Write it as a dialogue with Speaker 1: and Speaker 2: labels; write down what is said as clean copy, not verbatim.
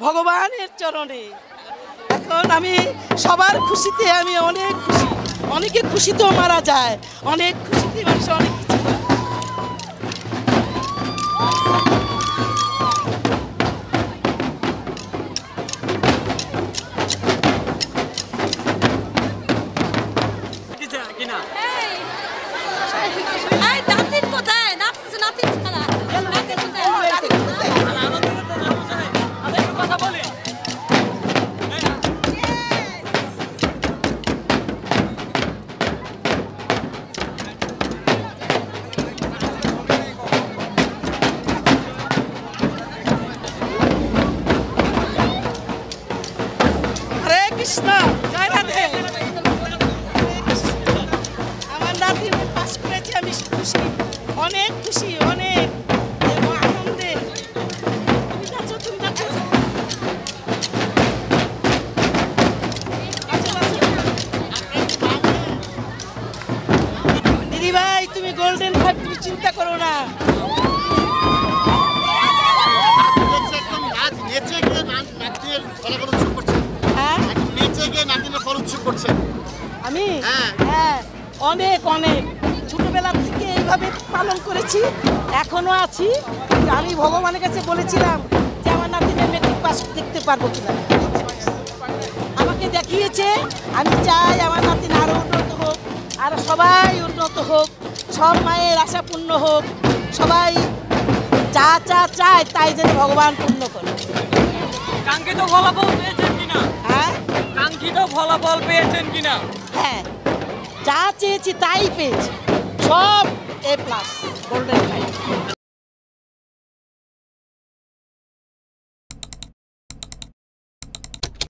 Speaker 1: ভগবানের চরণে। এখন আমি সবার খুশিতে আমি অনেক খুশি। অনেকে খুশিতেও মারা যায়, অনেক খুশিতে মানুষ অনেক কিছু পায়। কৃষ্ণ জয় রাধে। আমার নাতিনি পাস করেছে, আমি খুশি, অনেক খুশি, অনেক আনন্দে। তুমি যাচ্ছ, তুমি যাচ্ছ। দিদি ভাই তুমি গোল্ডেন ফাইভ, তুমি চিন্তা করো না। আমি হ্যাঁ অনেক অনেক ছোটবেলা থেকে এইভাবে পালন করেছি, এখনো আছি। আমি ভগবানের কাছে বলেছিলাম যে আমার নাতিনের মেট্রিক পাস দেখতে পারবো কিনা, আমাকে দেখিয়েছে। আমি চাই আমার নাতিন আরো উন্নত হোক, আর সবাই উন্নত হোক, সব মায়ের আশা পূর্ণ হোক, সবাই যা যা চায় তাই যেন ভগবান পূর্ণ করে।
Speaker 2: কাঙ্ক্ষিত ফলাফল পেয়েছেন কিনা?
Speaker 1: হ্যাঁ,
Speaker 2: কাঙ্ক্ষিত ফলাফল পেয়েছেন কিনা?
Speaker 1: হ্যাঁ, যা চেয়েছি তাই পেয়েছি, সব A+, গোল্ডেন ফাইভ।